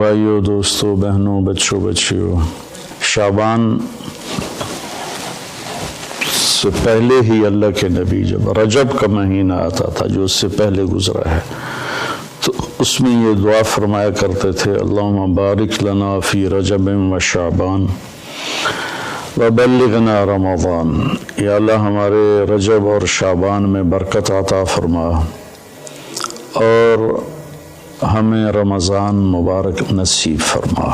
بھائیو، دوستو، بہنوں، بچوں، بچیوں، شعبان سے پہلے ہی اللہ کے نبی جب رجب کا مہینہ آتا تھا جو اس سے پہلے گزرا ہے تو اس میں یہ دعا فرمایا کرتے تھے، اللہم بارک لنا فی رجب و شعبان وبلغنا رمضان۔ یا اللہ ہمارے رجب اور شعبان میں برکت عطا فرما اور ہمیں رمضان مبارک نصیب فرما۔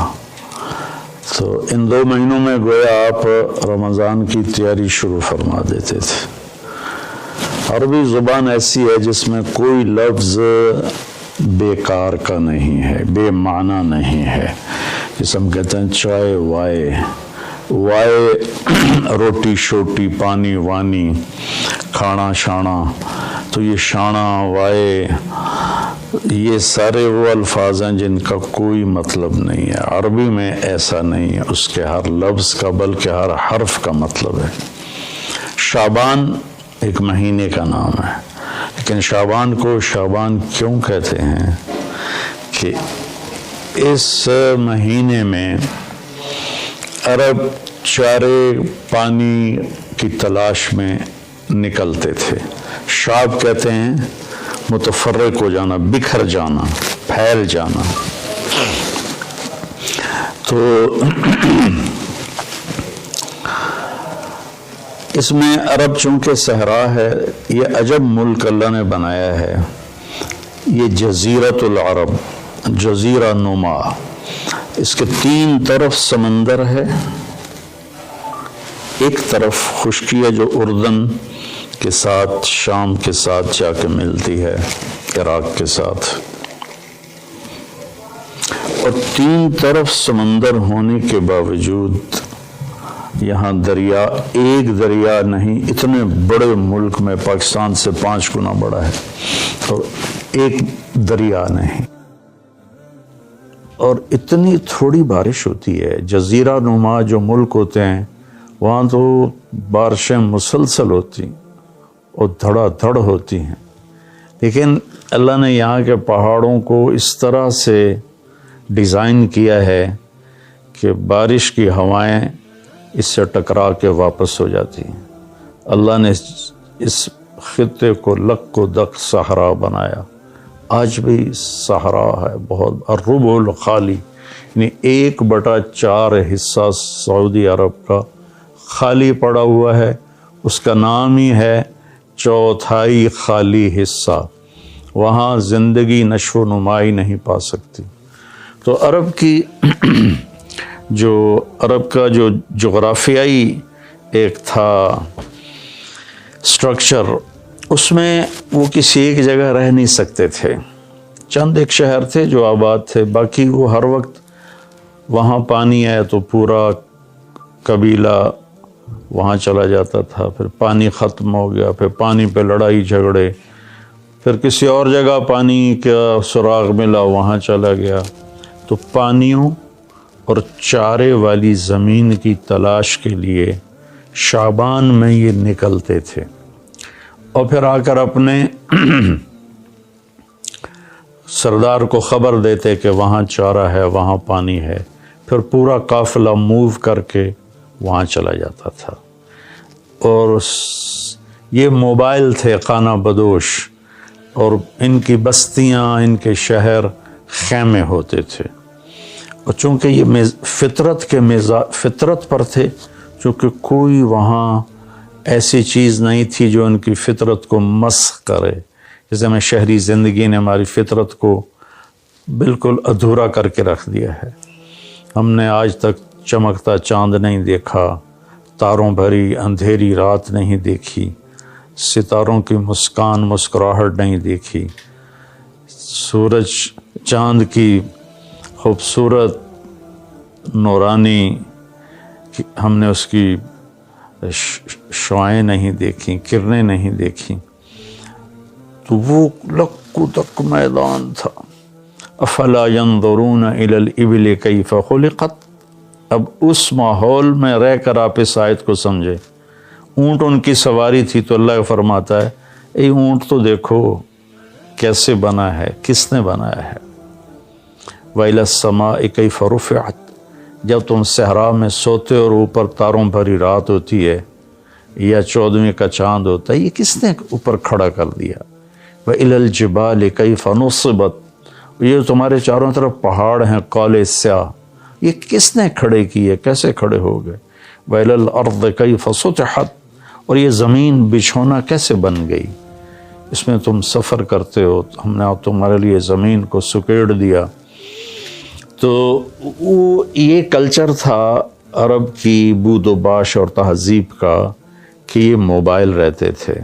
تو ان 2 مہینوں میں گویا آپ رمضان کی تیاری شروع فرما دیتے تھے۔ عربی زبان ایسی ہے جس میں کوئی لفظ بیکار کا نہیں ہے، بے معنی نہیں ہے۔ جس ہم کہتے ہیں چائے وائے روٹی شوٹی، پانی وانی، کھانا شانا، تو یہ شانا وائے یہ سارے وہ الفاظ ہیں جن کا کوئی مطلب نہیں ہے۔ عربی میں ایسا نہیں ہے، اس کے ہر لفظ کا بلکہ ہر حرف کا مطلب ہے۔ شعبان ایک مہینے کا نام ہے، لیکن شعبان کو شعبان کیوں کہتے ہیں کہ اس مہینے میں عرب چارے پانی کی تلاش میں نکلتے تھے۔ شعب کہتے ہیں متفرق ہو جانا، بکھر جانا، پھیل جانا۔ تو اس میں عرب چونکہ صحرا ہے، یہ عجب ملک اللہ نے بنایا ہے، یہ جزیرۃ العرب، جزیرہ نما، اس کے 3 طرف سمندر ہے، ایک طرف خشکی ہے جو اردن کے ساتھ، شام کے ساتھ جا کے ملتی ہے، عراق کے ساتھ، اور 3 طرف سمندر ہونے کے باوجود یہاں دریا، ایک دریا نہیں، اتنے بڑے ملک میں پاکستان سے 5 گنا بڑا ہے اور ایک دریا نہیں، اور اتنی تھوڑی بارش ہوتی ہے۔ جزیرہ نما جو ملک ہوتے ہیں وہاں تو بارشیں مسلسل ہوتی اور دھڑا دھڑ ہوتی ہیں، لیکن اللہ نے یہاں کے پہاڑوں کو اس طرح سے ڈیزائن کیا ہے کہ بارش کی ہوائیں اس سے ٹکرا کے واپس ہو جاتی ہیں۔ اللہ نے اس خطے کو لک و دک صحرا بنایا، آج بھی صحرا ہے بہت، الربع الخالی، یعنی 1/4 حصہ سعودی عرب کا خالی پڑا ہوا ہے، اس کا نام ہی ہے 1/4 خالی حصہ، وہاں زندگی نشو و نمائی نہیں پا سکتی۔ تو عرب کا جو جغرافیائی ایک تھا سٹرکچر، اس میں وہ کسی ایک جگہ رہ نہیں سکتے تھے، چند ایک شہر تھے جو آباد تھے، باقی وہ ہر وقت وہاں پانی آئے تو پورا قبیلہ وہاں چلا جاتا تھا، پھر پانی ختم ہو گیا، پھر پانی پہ لڑائی جھگڑے، پھر کسی اور جگہ پانی کا سراغ ملا وہاں چلا گیا۔ تو پانیوں اور چارے والی زمین کی تلاش کے لیے شعبان میں یہ نکلتے تھے، اور پھر آ کر اپنے سردار کو خبر دیتے کہ وہاں چارہ ہے، وہاں پانی ہے، پھر پورا قافلہ موو کر کے وہاں چلا جاتا تھا۔ اور یہ موبائل تھے خانہ بدوش، اور ان کی بستیاں، ان کے شہر خیمے ہوتے تھے، اور چونکہ یہ فطرت پر تھے، چونکہ کوئی وہاں ایسی چیز نہیں تھی جو ان کی فطرت کو مسخ کرے، جیسے میں شہری زندگی نے ہماری فطرت کو بالکل ادھورا کر کے رکھ دیا ہے۔ ہم نے آج تک چمکتا چاند نہیں دیکھا، تاروں بھری اندھیری رات نہیں دیکھی، ستاروں کی مسکراہٹ نہیں دیکھی، سورج چاند کی خوبصورت نورانی ہم نے اس کی شعاعیں نہیں دیکھیں، کرنیں نہیں دیکھیں۔ تو وہ لک و دک میدان تھا۔ افلا ينظرون الى الابل کیف خلقت۔ اب اس ماحول میں رہ کر آپ اس آیت کو سمجھے۔ اونٹ ان کی سواری تھی تو اللہ فرماتا ہے، اے اونٹ تو دیکھو کیسے بنا ہے، کس نے بنایا ہے۔ وَإِلَى السَّمَاءِ كَيْفَ رُفِعَتْ، جب تم صحرا میں سوتے اور اوپر تاروں بھری رات ہوتی ہے یا 14ویں کا چاند ہوتا ہے، یہ کس نے اوپر کھڑا کر دیا؟ وَإِلَى الْجِبَالِ كَيْفَ نُصِبَتْ، یہ تمہارے چاروں طرف پہاڑ ہیں کالے سیاہ، یہ کس نے کھڑے کیے، کیسے کھڑے ہو گئے؟ وَإِلَى الْأَرْضِ كَيْفَ سُطِحَتْ، اور یہ زمین بچھونا کیسے بن گئی؟ اس میں تم سفر کرتے ہو، ہم نے تمہارے لیے زمین کو سکیڑ دیا۔ تو یہ کلچر تھا عرب کی بود و باش اور تہذیب کا کہ یہ موبائل رہتے تھے۔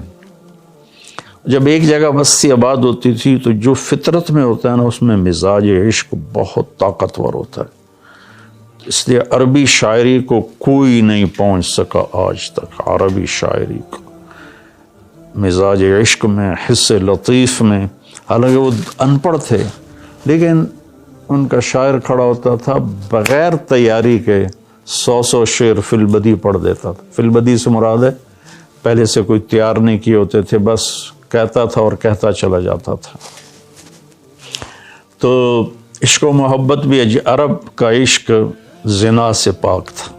جب ایک جگہ بستی آباد ہوتی تھی تو جو فطرت میں ہوتا ہے نا، اس میں مزاج عشق بہت طاقتور ہوتا ہے، اس لیے عربی شاعری کو کوئی نہیں پہنچ سکا آج تک۔ عربی شاعری کو مزاج عشق میں، حس لطیف میں، حالانکہ وہ ان پڑھ تھے لیکن ان کا شاعر کھڑا ہوتا تھا بغیر تیاری کے 100 شعر فی البدی پڑھ دیتا تھا۔ فی البدی سے مراد ہے پہلے سے کوئی تیار نہیں کیے ہوتے تھے، بس کہتا تھا اور کہتا چلا جاتا تھا۔ تو عشق و محبت بھی عرب کا عشق زنا سے پاک تھا۔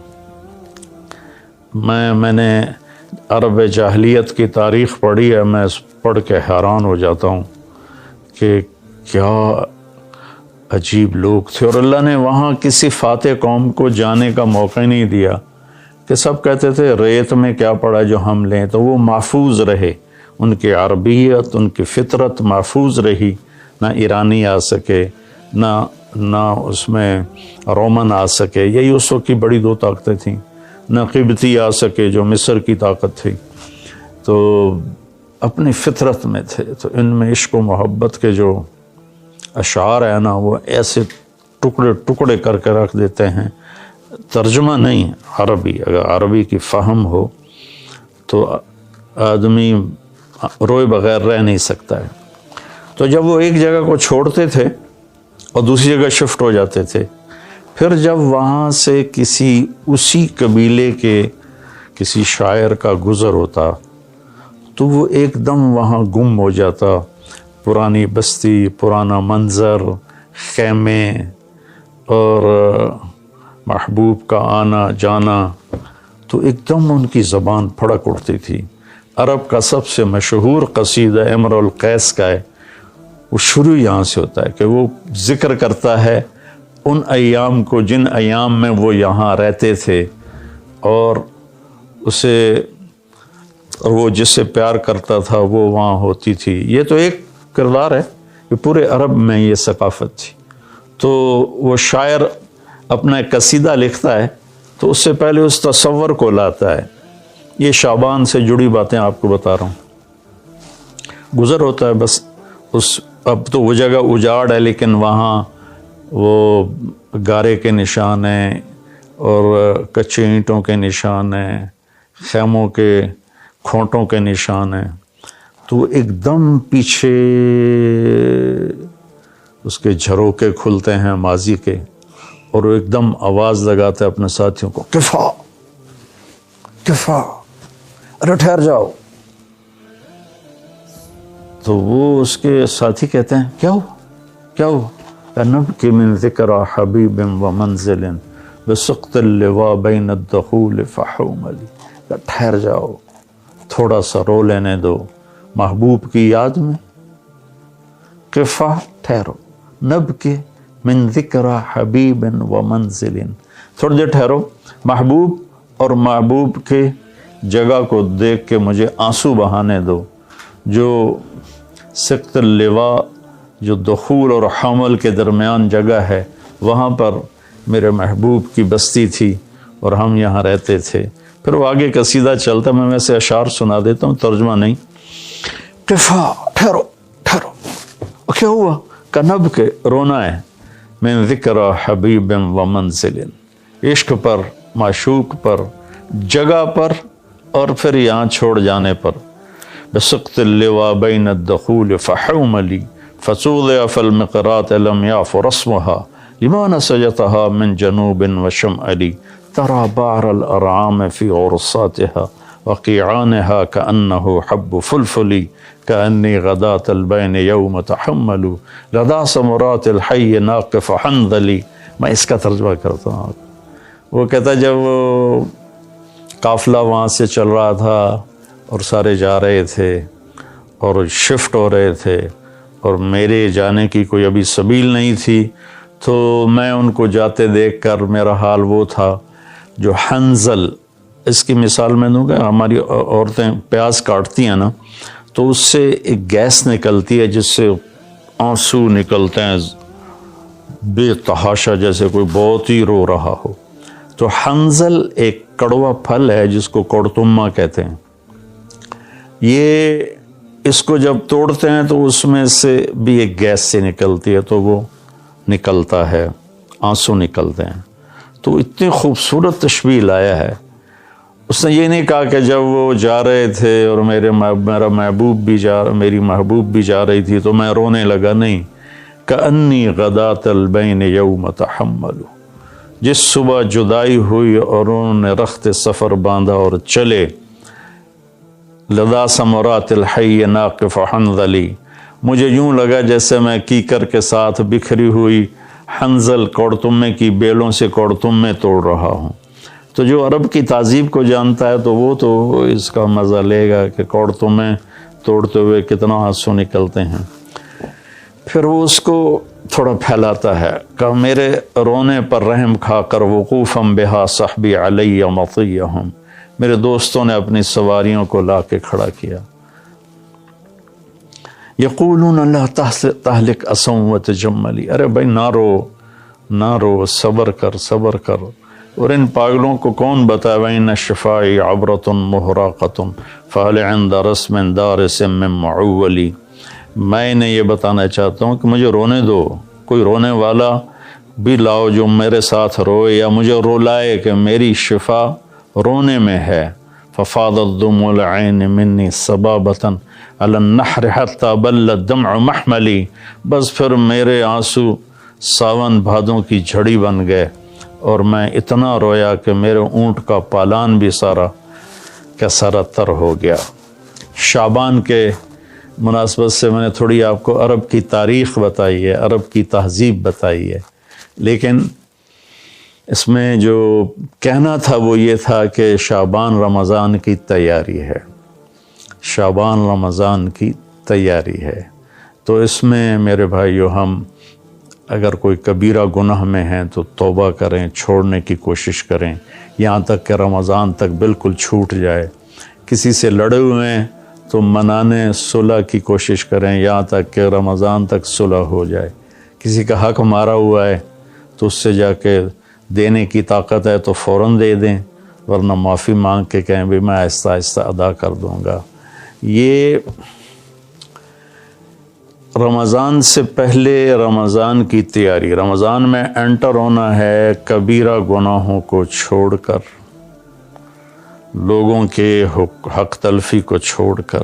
میں نے عرب جاہلیت کی تاریخ پڑھی ہے، میں پڑھ کے حیران ہو جاتا ہوں کہ کیا عجیب لوگ تھے، اور اللہ نے وہاں کسی فاتح قوم کو جانے کا موقع ہی نہیں دیا کہ سب کہتے تھے ریت میں کیا پڑا جو ہم لیں، تو وہ محفوظ رہے، ان کی عربیت، ان کی فطرت محفوظ رہی، نہ ایرانی آ سکے، نہ اس میں رومن آ سکے، یہی اس وقت کی بڑی دو طاقتیں تھیں، نہ قبطی آ سکے جو مصر کی طاقت تھی، تو اپنی فطرت میں تھے۔ تو ان میں عشق و محبت کے جو اشعار ہیں نا، وہ ایسے ٹکڑے ٹکڑے کر کے رکھ دیتے ہیں، ترجمہ نہیں عربی، اگر عربی کی فہم ہو تو آدمی روئے بغیر رہ نہیں سکتا ہے۔ تو جب وہ ایک جگہ کو چھوڑتے تھے اور دوسری جگہ شفٹ ہو جاتے تھے، پھر جب وہاں سے اسی قبیلے کے کسی شاعر کا گزر ہوتا تو وہ ایک دم وہاں گم ہو جاتا، پرانی بستی، پرانا منظر، خیمے اور محبوب کا آنا جانا، تو ایک دم ان کی زبان پھڑک اٹھتی تھی۔ عرب کا سب سے مشہور قصیدہ امرؤ القیس کا ہے، وہ شروع یہاں سے ہوتا ہے کہ وہ ذکر کرتا ہے ان ایام کو جن ایام میں وہ یہاں رہتے تھے، اور وہ جس سے پیار کرتا تھا وہ وہاں ہوتی تھی۔ یہ تو ایک کردار ہے کہ پورے عرب میں یہ ثقافت تھی۔ تو وہ شاعر اپنا ایک قصیدہ لکھتا ہے تو اس سے پہلے اس تصور کو لاتا ہے۔ یہ شعبان سے جڑی باتیں آپ کو بتا رہا ہوں۔ گزر ہوتا ہے بس، اب تو وہ جگہ اجاڑ ہے لیکن وہاں وہ گارے کے نشان ہیں اور کچے اینٹوں کے نشان ہیں، خیموں کے کھونٹوں کے نشان ہیں۔ تو ایک دم پیچھے اس کے جھروکے کھلتے ہیں ماضی کے، اور وہ ایک دم آواز لگاتا ہے اپنے ساتھیوں کو، کفا کفا، ارے ٹھہر جاؤ۔ تو وہ اس کے ساتھی کہتے ہیں کیا ہوا کیا ہوا؟ نبکی من ذکر حبیب و منزل بسقط اللواء بین الدخول فحوملی، ٹھہر جاؤ، تھوڑا سا رو لینے دو محبوب کی یاد میں، قفا ٹھہرو، نبکی من ذکر حبیب و منزل، تھوڑی دیر ٹھہرو، محبوب اور محبوب کے جگہ کو دیکھ کے مجھے آنسو بہانے دو۔ جو سقط اللواء، جو دخول اور حمل کے درمیان جگہ ہے، وہاں پر میرے محبوب کی بستی تھی اور ہم یہاں رہتے تھے۔ پھر وہ آگے قصیدہ چلتا، میں ویسے اشعار سنا دیتا ہوں، ترجمہ نہیں۔ قفا ٹھہرو ٹھہرو، کیا ہوا؟ کنب کے رونا ہے، من ذکر حبیب و منزل، عشق پر، معشوق پر، جگہ پر، اور پھر یہاں چھوڑ جانے پر۔ بسقط اللواء بین الدخول فحوملی فصوضع فی المقرات لم یعف رسمها لما نسجتها من جنوب وشمالی ترى بعر الارعام فی عرصاتها وقيعانها كأنه حب فلفل كأني غداة البين يوم تحمل لدى سمرات الحي ناقف حنظلي. میں اس کا ترجمہ کرتا ہوں. وہ کہتا جب وہ قافلہ وہاں سے چل رہا تھا اور سارے جا رہے تھے اور شفٹ ہو رہے تھے اور میرے جانے کی کوئی ابھی سبیل نہیں تھی، تو میں ان کو جاتے دیکھ کر میرا حال وہ تھا جو حنظل، اس کی مثال میں دوں گا، ہماری عورتیں پیاز کاٹتی ہیں نا تو اس سے ایک گیس نکلتی ہے جس سے آنسو نکلتے ہیں بے تحاشا، جیسے کوئی بہت ہی رو رہا ہو. تو حنظل ایک کڑوا پھل ہے جس کو کڑتما کہتے ہیں. یہ اس کو جب توڑتے ہیں تو اس میں سے بھی ایک گیس سے نکلتی ہے تو وہ نکلتا ہے، آنسو نکلتے ہیں. تو اتنی خوبصورت تشبیہ لایا ہے. اس نے یہ نہیں کہا کہ جب وہ جا رہے تھے اور میرا محبوب میری محبوب بھی جا رہی تھی تو میں رونے لگا، نہیں. کأنی غداۃ البین یوم تحمل، جس صبح جدائی ہوئی اور انہوں نے رخت سفر باندھا اور چلے. لدا ثمرات الحی ناقف حنظلی، مجھے یوں لگا جیسے میں کیکر کے ساتھ بکھری ہوئی حنظل کوڑتمے کی بیلوں سے کوڑتمے توڑ رہا ہوں. تو جو عرب کی تہذیب کو جانتا ہے تو وہ تو اس کا مزہ لے گا کہ کوڑتمے توڑتے ہوئے کتنا آنسو نکلتے ہیں. پھر وہ اس کو تھوڑا پھیلاتا ہے کہ میرے رونے پر رحم کھا کر وقوفم بہا صحبی علی مطیہم، میرے دوستوں نے اپنی سواریوں کو لا کے کھڑا کیا. یقولون لا تہلک اسم وتجملی، ارے بھائی نہ رو، صبر کر. اور ان پاگلوں کو کون بتائے وَإِنَّ الشِّفَاءِ عَبْرَةٌ مُحْرَقَةٌ فَهَلْ عِنْدَ رَسْمٍ دَارِسٍ مِّن مُّعَوَّلِ. میں انہیں یہ بتانا چاہتا ہوں کہ مجھے رونے دو، کوئی رونے والا بھی لاؤ جو میرے ساتھ روئے یا مجھے رولائے کہ میری شفا رونے میں ہے. فَفَاضَتْ دُمُوعُ الْعَيْنِ مِنِّي صَبَابَةً عَلَى النَّحْرِ حَتَّى بَلَّ الدَّمْعُ مَحْمَلِي، بس پھر میرے آنسو ساون بھادوں کی جھڑی بن گئے اور میں اتنا رویا کہ میرے اونٹ کا پالان بھی سارا کا سارا تر ہو گیا. شعبان کے مناسبت سے میں نے تھوڑی آپ کو عرب کی تاریخ بتائی ہے، عرب کی تہذیب بتائی ہے، لیکن اس میں جو کہنا تھا وہ یہ تھا کہ شعبان رمضان کی تیاری ہے، شعبان رمضان کی تیاری ہے. تو اس میں میرے بھائیو ہم اگر کوئی کبیرہ گناہ میں ہیں تو توبہ کریں، چھوڑنے کی کوشش کریں یہاں تک کہ رمضان تک بالکل چھوٹ جائے. کسی سے لڑے ہوئے ہیں تو منانے صلح کی کوشش کریں یہاں تک کہ رمضان تک صلح ہو جائے. کسی کا حق مارا ہوا ہے تو اس سے جا کے دینے کی طاقت ہے تو فوراً دے دیں، ورنہ معافی مانگ کے کہیں بھی میں آہستہ آہستہ ادا کر دوں گا. یہ رمضان سے پہلے رمضان کی تیاری، رمضان میں انٹر ہونا ہے کبیرہ گناہوں کو چھوڑ کر، لوگوں کے حق تلفی کو چھوڑ کر،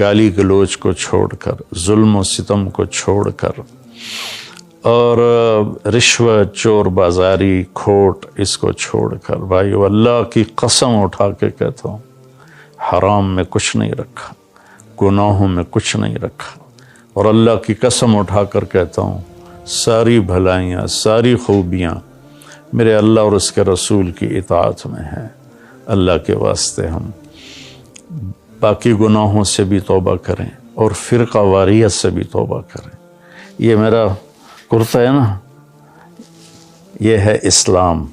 گالی گلوچ کو چھوڑ کر، ظلم و ستم کو چھوڑ کر، اور رشوت، چور بازاری، کھوٹ، اس کو چھوڑ کر. بھائیو اللہ کی قسم اٹھا کے کہتا ہوں حرام میں کچھ نہیں رکھا، گناہوں میں کچھ نہیں رکھا. اور اللہ کی قسم اٹھا کر کہتا ہوں ساری بھلائیاں، ساری خوبیاں میرے اللہ اور اس کے رسول کی اطاعت میں ہیں. اللہ کے واسطے ہم باقی گناہوں سے بھی توبہ کریں اور فرقہ واریت سے بھی توبہ کریں. یہ میرا کرتا ہے نا، یہ ہے اسلام،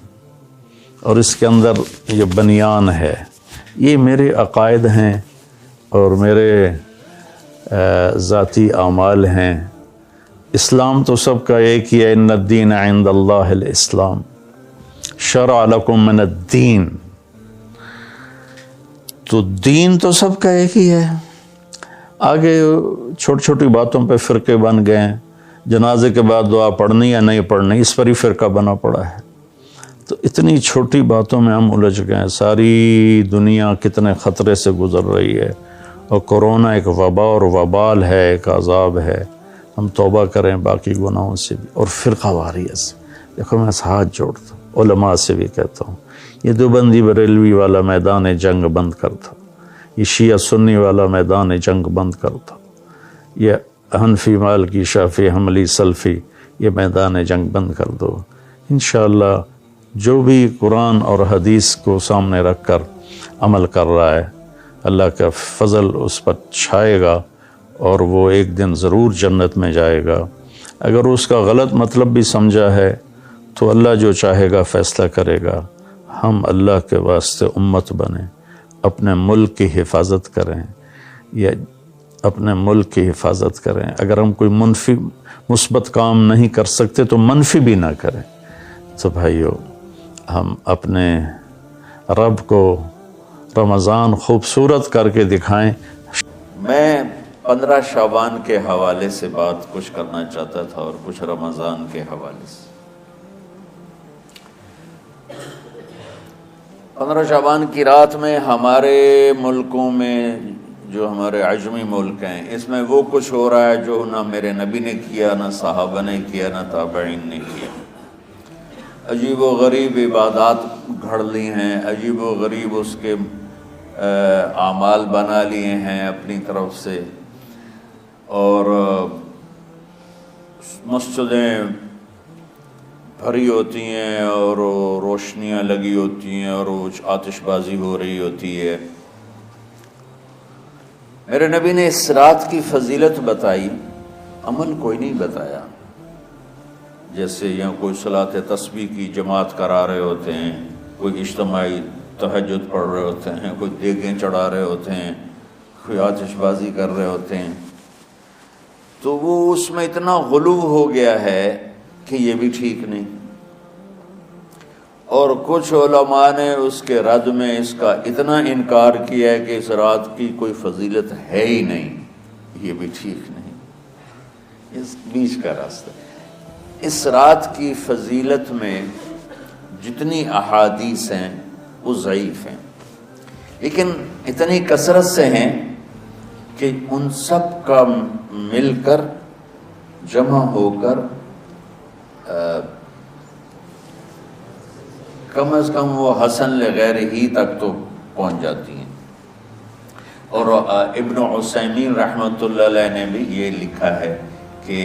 اور اس کے اندر یہ بنیان ہے، یہ میرے عقائد ہیں اور میرے ذاتی اعمال ہیں. اسلام تو سب کا ایک ہی ہے، ان الدین عند اللہ الاسلام، شرع لکم من الدین. تو دین تو سب کا ایک ہی ہے. آگے چھوٹی چھوٹی باتوں پہ فرقے بن گئے ہیں، جنازے کے بعد دعا پڑھنی یا نہیں پڑھنی اس پر ہی فرقہ بنا پڑا ہے. تو اتنی چھوٹی باتوں میں ہم الجھ گئے ہیں. ساری دنیا کتنے خطرے سے گزر رہی ہے، اور کورونا ایک وبا اور وبال ہے، ایک عذاب ہے. ہم توبہ کریں باقی گناہوں سے بھی اور فرقہ واریت سے. دیکھو میں ہاتھ جوڑتا ہوں، علماء سے بھی کہتا ہوں یہ دیوبندی بریلوی والا میدان جنگ بند کر دو، یہ شیعہ سنی والا میدان جنگ بند کر دو، یہ حنفی مالکی شافعی حنبلی سلفی یہ میدان جنگ بند کر دو۔ انشاءاللہ جو بھی قرآن اور حدیث کو سامنے رکھ کر عمل کر رہا ہے، اللہ کا فضل اس پر چھائے گا اور وہ ایک دن ضرور جنت میں جائے گا۔ اگر اس کا غلط مطلب بھی سمجھا ہے تو اللہ جو چاہے گا فیصلہ کرے گا۔ ہم اللہ کے واسطے امت بنیں، اپنے ملک کی حفاظت کریں، یا اپنے ملک کی حفاظت کریں۔ اگر ہم کوئی منفی مثبت کام نہیں کر سکتے تو منفی بھی نہ کریں۔ تو بھائیو، ہم اپنے رب کو رمضان خوبصورت کر کے دکھائیں۔ میں 15 شعبان کے حوالے سے بات کچھ کرنا چاہتا تھا اور کچھ رمضان کے حوالے سے۔ 15 شعبان کی رات میں ہمارے ملکوں میں، جو ہمارے عجمی ملک ہیں، اس میں وہ کچھ ہو رہا ہے جو نہ میرے نبی نے کیا، نہ صحابہ نے کیا، نہ تابعین نے کیا۔ عجیب و غریب عبادات گھڑ لی ہیں، عجیب و غریب اس کے اعمال بنا لیے ہیں اپنی طرف سے، اور مسجدیں بھری ہوتی ہیں اور روشنیاں لگی ہوتی ہیں اور آتش بازی ہو رہی ہوتی ہے۔ میرے نبی نے اس رات کی فضیلت بتائی، عمل کوئی نہیں بتایا۔ جیسے یہاں کوئی صلاۃ تسبیح کی جماعت کرا رہے ہوتے ہیں، کوئی اجتماعی تہجد پڑھ رہے ہوتے ہیں، کوئی دیگیں چڑھا رہے ہوتے ہیں، کوئی آتش بازی کر رہے ہوتے ہیں، تو وہ اس میں اتنا غلو ہو گیا ہے کہ یہ بھی ٹھیک نہیں۔ اور کچھ علماء نے اس کے رد میں اس کا اتنا انکار کیا ہے کہ اس رات کی کوئی فضیلت ہے ہی نہیں، یہ بھی ٹھیک نہیں۔ اس بیچ کا راستہ، اس رات کی فضیلت میں جتنی احادیث ہیں وہ ضعیف ہیں، لیکن اتنی کثرت سے ہیں کہ ان سب کا مل کر جمع ہو کر کم از کم وہ حسن لغیر ہی تک تو پہنچ جاتی ہیں۔ اور ابن عثیمین رحمۃ اللہ علیہ نے بھی یہ لکھا ہے کہ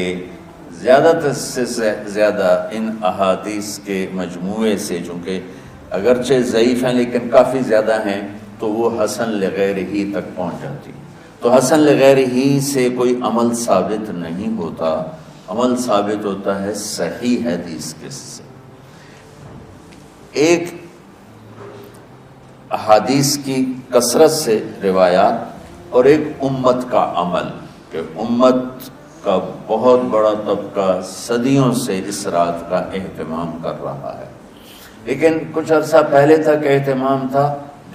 زیادہ سے زیادہ ان احادیث کے مجموعے سے، چونکہ اگرچہ ضعیف ہیں لیکن کافی زیادہ ہیں، تو وہ حسن لغیر ہی تک پہنچ جاتی۔ تو حسن لغیر ہی سے کوئی عمل ثابت نہیں ہوتا، عمل ثابت ہوتا ہے صحیح حدیث کے سے۔ ایک احادیث کی کثرت سے روایات اور ایک امت کا عمل، کہ امت کا بہت بڑا طبقہ صدیوں سے اس رات کا اہتمام کر رہا ہے۔ لیکن کچھ عرصہ پہلے تک اہتمام تھا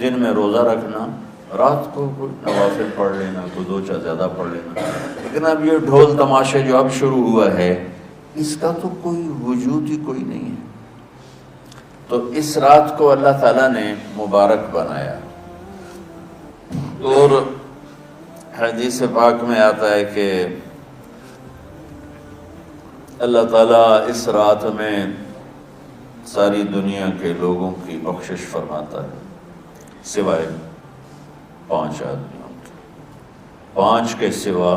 دن میں روزہ رکھنا، رات کو کوئی نوافل پڑھ لینا، کوئی دو چار زیادہ پڑھ لینا، لیکن اب یہ ڈھول تماشے جو اب شروع ہوا ہے، اس کا تو کوئی وجود ہی کوئی نہیں ہے۔ تو اس رات کو اللہ تعالیٰ نے مبارک بنایا، اور حدیث پاک میں آتا ہے کہ اللہ تعالیٰ اس رات میں ساری دنیا کے لوگوں کی بخشش فرماتا ہے، سوائے 5 آدمیوں کے۔ 5 کے سوا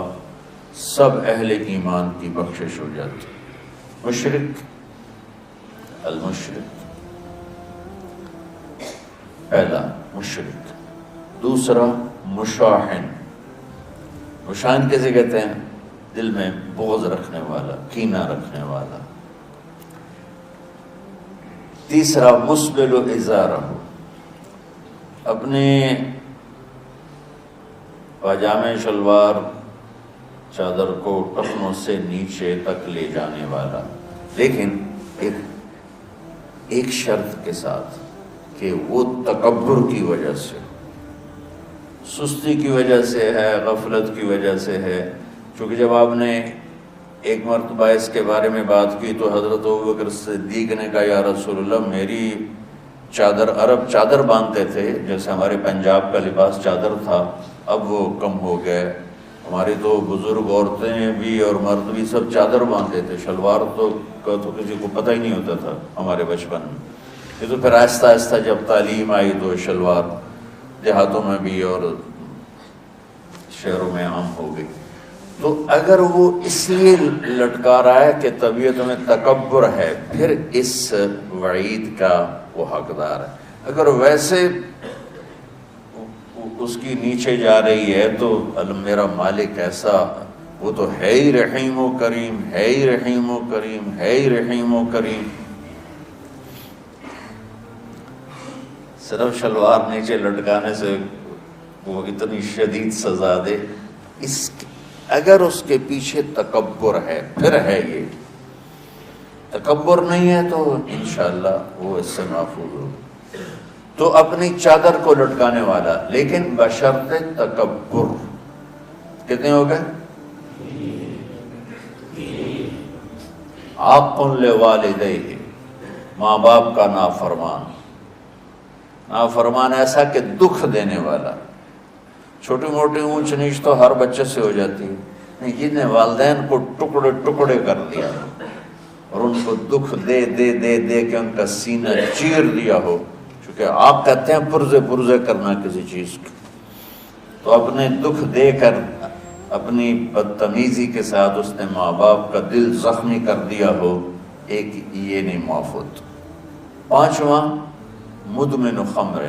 سب اہل ایمان کی بخشش ہو جاتی۔ مشرک، المشرک، پہلا مشرک، دوسرا مشاحن، مشاحن کیسے کہتے ہیں؟ دل میں بغض رکھنے والا، کینہ رکھنے والا۔ تیسرا مسبل ازارہ، اپنے پاجامے شلوار چادر کو ٹخنوں سے نیچے تک لے جانے والا، لیکن ایک شرط کے ساتھ کہ وہ تکبر کی وجہ سے، سستی کی وجہ سے ہے، غفلت کی وجہ سے ہے۔ چونکہ جب آپ نے ایک مرتبہ اس کے بارے میں بات کی تو حضرت ابوبکر صدیق نے کہا یا رسول اللہ، میری چادر، عرب چادر باندھتے تھے جیسے ہمارے پنجاب کا لباس چادر تھا، اب وہ کم ہو گئے۔ ہماری تو بزرگ عورتیں بھی اور مرد بھی سب چادر باندھتے تھے، شلوار کا تو کسی کو پتہ ہی نہیں ہوتا تھا ہمارے بچپن میں۔ یہ تو پھر آہستہ آہستہ جب تعلیم آئی تو شلوار دیہاتوں میں بھی اور شہروں میں عام ہو گئی. تو اگر وہ اس لیے لٹکا رہا ہے کہ طبیعت میں تکبر ہے، پھر اس وعید کا وہ حقدار ہے. اگر ویسے اس کی نیچے جا رہی ہے تو میرا مالک ایسا، وہ تو ہے ہی رحیم و کریم، ہے ہی رحیم و کریم، ہے ہی رحیم و کریم. صرف شلوار نیچے لٹکانے سے وہ اتنی شدید سزا دے، اگر اس کے پیچھے تکبر ہے پھر ہے. یہ تکبر نہیں ہے تو انشاءاللہ وہ اس سے محفوظ ہو. تو اپنی چادر کو لٹکانے والا، لیکن بشرط تکبر. کتنے ہو گئے؟ عاق لوالدیہ، ماں باپ کا نافرمان. نافرمان ایسا کہ دکھ دینے والا. چھوٹی موٹی اونچ نیچ تو ہر بچے سے ہو جاتی ہے، نہیں جن نے والدین کو ٹکڑے ٹکڑے کر دیا اور ان کو دکھ دے دے دے دے کے ان کا سینہ چیر دیا ہو. چونکہ آپ کہتے ہیں پرزے پرزے کرنا کسی چیز کو، تو اپنے دکھ دے کر اپنی بدتمیزی کے ساتھ اس نے ماں باپ کا دل زخمی کر دیا ہو، ایک یہ نہیں معاف ہوتا. پانچواں مدمن خمر،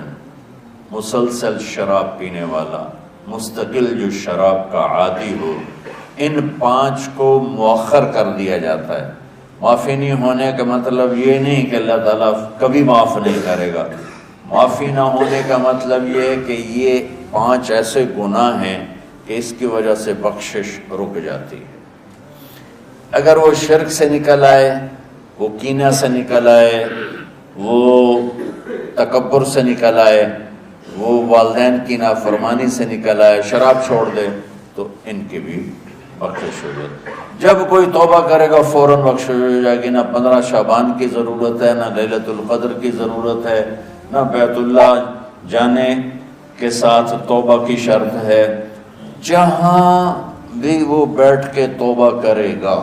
مسلسل شراب پینے والا، مستقل جو شراب کا عادی ہو. ان پانچ کو مؤخر کر دیا جاتا ہے. معافی نہیں ہونے کا مطلب یہ نہیں کہ اللہ تعالیٰ کبھی معاف نہیں کرے گا. معافی نہ ہونے کا مطلب یہ ہے کہ یہ پانچ ایسے گناہ ہیں کہ اس کی وجہ سے بخشش رک جاتی ہے. اگر وہ شرک سے نکل آئے، وہ کینہ سے نکل آئے، وہ تکبر سے نکل آئے، وہ والدین کی نافرمانی سے نکل آئے، شراب چھوڑ دے، تو ان کی بھی بخشش ہو جائے. جب کوئی توبہ کرے گا فوراً بخشش ہو جائے گی. نہ 15 شعبان کی ضرورت ہے، نہ لیلۃ القدر کی ضرورت ہے، نہ بیت اللہ جانے کے ساتھ توبہ کی شرط ہے. جہاں بھی وہ بیٹھ کے توبہ کرے گا،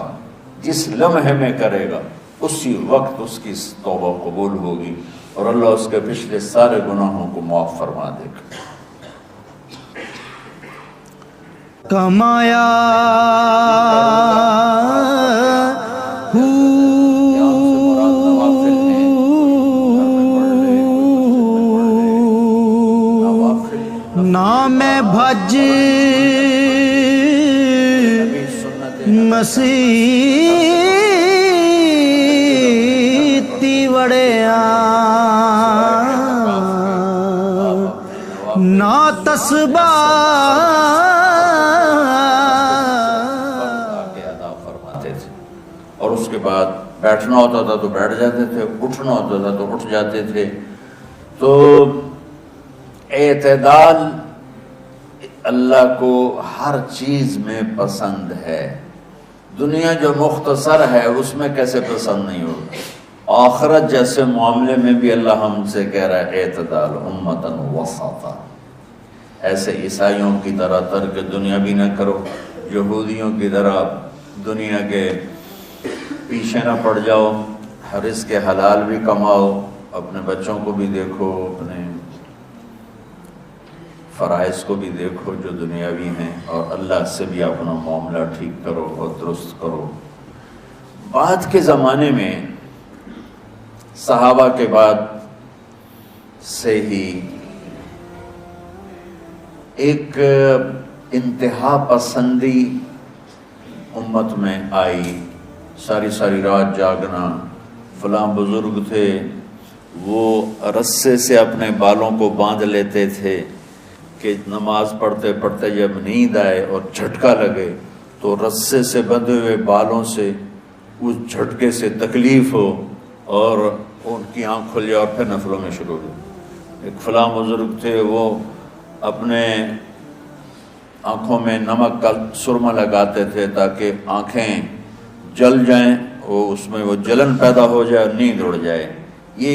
جس لمحے میں کرے گا، اسی وقت اس کی توبہ قبول ہوگی اور اللہ اس کے پچھلے سارے گناہوں کو معاف فرما دے گا. کمایا نام بھج مسیتی وڑیا نا تسبہ اور اس کے بعد بیٹھنا ہوتا تھا تو بیٹھ جاتے تھے، اٹھنا ہوتا تھا تو اٹھ جاتے تھے. تو اعتدال اللہ کو ہر چیز میں پسند ہے. دنیا جو مختصر ہے اس میں کیسے پسند نہیں ہوگا؟ آخرت جیسے معاملے میں بھی اللہ ہم سے کہہ رہا ہے اعتدال، امتن وسطا. ایسے عیسائیوں کی طرح ترک دنیا بھی نہ کرو، یہودیوں کی طرح دنیا کے پیچھے نہ پڑ جاؤ. رزق حلال بھی کماؤ، اپنے بچوں کو بھی دیکھو، اپنے فرائض کو بھی دیکھو جو دنیاوی ہیں، اور اللہ سے بھی اپنا معاملہ ٹھیک کرو اور درست کرو. بعد کے زمانے میں صحابہ کے بعد سے ہی ایک انتہا پسندی امت میں آئی. ساری ساری رات جاگنا. فلاں بزرگ تھے وہ رسے سے اپنے بالوں کو باندھ لیتے تھے کہ نماز پڑھتے پڑھتے جب نیند آئے اور جھٹکا لگے تو رسے سے بندھے ہوئے بالوں سے اس جھٹکے سے تکلیف ہو اور ان کی آنکھ کھل جائے اور پھر نفلوں میں شروع ہو. ایک فلاں بزرگ تھے وہ اپنے آنکھوں میں نمک کا سرما لگاتے تھے تاکہ آنکھیں جل جائیں، وہ اس میں وہ جلن پیدا ہو جائے اور نیند اڑ جائے. یہ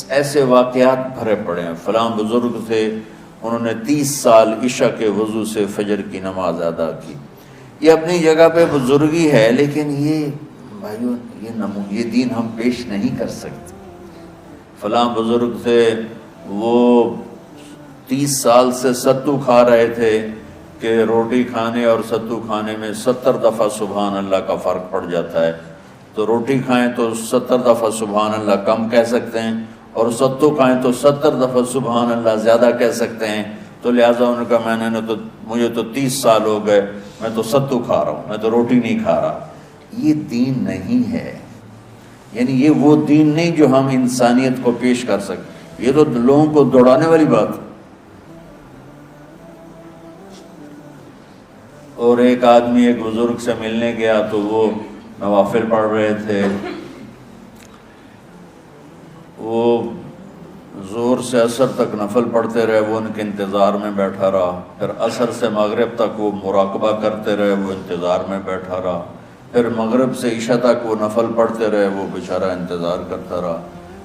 ایسے واقعات بھرے پڑے ہیں. فلاں بزرگ تھے انہوں نے 30 سال عشاء کے وضو سے فجر کی نماز ادا کی. یہ اپنی جگہ پہ بزرگی ہے، لیکن یہ بھائیوں یہ دین ہم پیش نہیں کر سکتے. فلاں بزرگ تھے وہ 30 سال سے ستو کھا رہے تھے کہ روٹی کھانے اور ستو کھانے میں 70 دفعہ سبحان اللہ کا فرق پڑ جاتا ہے، تو روٹی کھائیں تو 70 دفعہ سبحان اللہ کم کہہ سکتے ہیں، اور ستو کھائیں تو 70 دفعہ سبحان اللہ زیادہ کہہ سکتے ہیں، تو لہٰذا ان کا مجھے تو 30 سال ہو گئے، میں تو ستو کھا رہا ہوں، میں تو روٹی نہیں کھا رہا۔ یہ دین نہیں ہے، یعنی یہ وہ دین نہیں جو ہم انسانیت کو پیش کر سکتے، یہ تو لوگوں کو دوڑانے والی بات ہے۔ اور ایک آدمی ایک بزرگ سے ملنے گیا تو وہ نوافل پڑھ رہے تھے، وہ زور سے عصر تک نفل پڑھتے رہے، وہ ان کے انتظار میں بیٹھا رہا، پھر عصر سے مغرب تک وہ مراقبہ کرتے رہے، وہ انتظار میں بیٹھا رہا، پھر مغرب سے عشاء تک وہ نفل پڑھتے رہے، وہ بیچارہ انتظار کرتا رہا،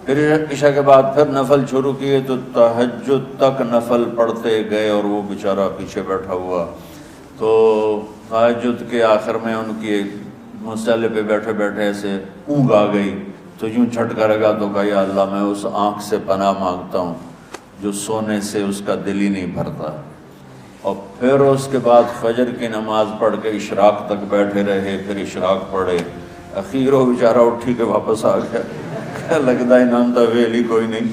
پھر عشاء کے بعد پھر نفل شروع کیے تو تہجد تک نفل پڑھتے گئے اور وہ بیچارہ پیچھے بیٹھا ہوا۔ تو تہجد کے آخر میں ان کی مسئلے پہ بیٹھے بیٹھے ایسے اونگ آ گئی، تو یوں جھٹکا لگا تو کہا یا اللہ میں اس آنکھ سے پناہ مانگتا ہوں جو سونے سے اس کا دل ہی نہیں بھرتا۔ اور پھر اس کے بعد فجر کی نماز پڑھ کے اشراق تک بیٹھے رہے، پھر اشراق پڑھے، اخیر وہ بیچارہ اٹھی کے واپس آ گیا، لگتا ہے نام تھا ویلی کوئی نہیں۔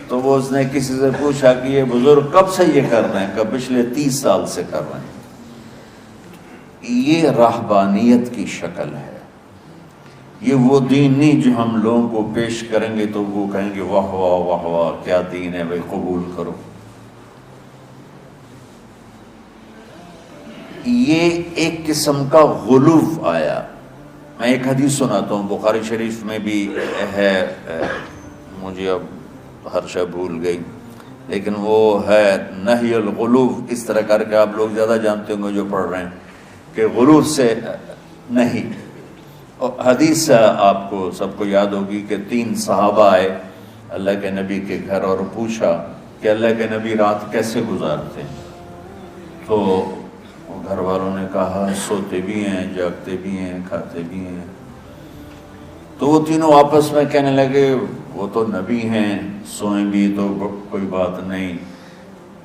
تو وہ اس نے کسی سے پوچھا کہ یہ بزرگ کب سے یہ کر رہے ہیں؟ کہ پچھلے 30 سال سے کر رہے ہیں۔ یہ راہبانیت کی شکل ہے، یہ وہ دین نہیں جو ہم لوگوں کو پیش کریں گے تو وہ کہیں گے واہ واہ واہ واہ کیا دین ہے بھائی، قبول کرو۔ یہ ایک قسم کا غلو آیا۔ میں ایک حدیث سناتا ہوں، بخاری شریف میں بھی ہے، مجھے اب ہر شے بھول گئی، لیکن وہ ہے نہی الغلو، اس طرح کر کے آپ لوگ زیادہ جانتے ہوں گے جو پڑھ رہے ہیں کہ غلو سے نہیں۔ اور حدیث آپ کو سب کو یاد ہوگی کہ 3 صحابہ آئے اللہ کے نبی کے گھر اور پوچھا کہ اللہ کے نبی رات کیسے گزارتے ہیں؟ تو گھر والوں نے کہا سوتے بھی ہیں، جاگتے بھی ہیں، کھاتے بھی ہیں۔ تو وہ تینوں آپس میں کہنے لگے وہ تو نبی ہیں، سوئیں بھی تو کوئی بات نہیں،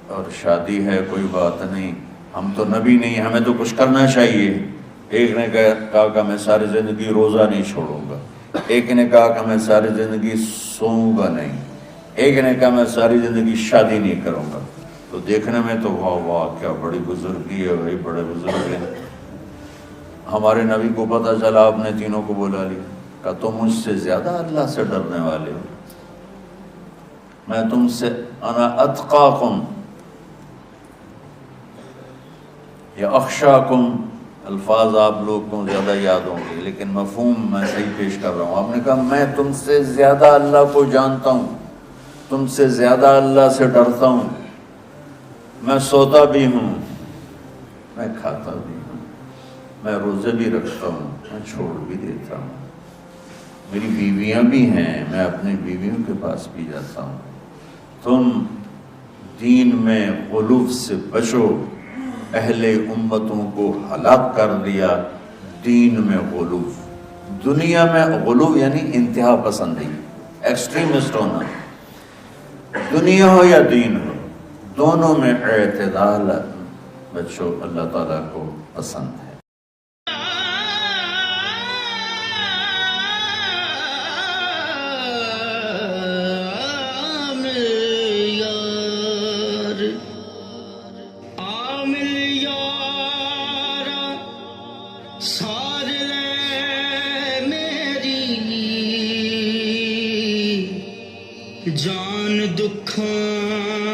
اور شادی ہے کوئی بات نہیں، ہم تو نبی نہیں، ہمیں تو کچھ کرنا چاہیے۔ ایک نے کہا کہ میں ساری زندگی روزہ نہیں چھوڑوں گا، ایک نے کہا کہ میں ساری زندگی سوؤں گا نہیں، ایک نے کہا میں ساری زندگی شادی نہیں کروں گا۔ تو دیکھنے میں تو واہ واہ کیا بڑی بزرگی ہے بھائی، بڑے بزرگ ہیں۔ ہمارے نبی کو پتہ چلا، آپ نے تینوں کو بلا لیا، کہا تم مجھ سے زیادہ اللہ سے ڈرنے والے ہو، میں تم سے انا اتقاکم یا اخشاکم، الفاظ آپ لوگ کو زیادہ یاد ہوں گے لیکن مفہوم میں صحیح پیش کر رہا ہوں۔ آپ نے کہا میں تم سے زیادہ اللہ کو جانتا ہوں، تم سے زیادہ اللہ سے ڈرتا ہوں، میں سوتا بھی ہوں، میں کھاتا بھی ہوں، میں روزے بھی رکھتا ہوں، میں چھوڑ بھی دیتا ہوں، میری بیویاں بھی ہیں، میں اپنی بیویوں کے پاس بھی جاتا ہوں۔ تم دین میں غلو سے بچو، اہل امتوں کو ہلاک کر دیا دین میں غلو۔ دنیا میں غلو یعنی انتہا پسندی، ایکسٹریمسٹ ہونا، دنیا ہو یا دین ہو، دونوں میں اعتدال بچو، اللہ تعالیٰ کو پسند ہے۔ جان دکھاں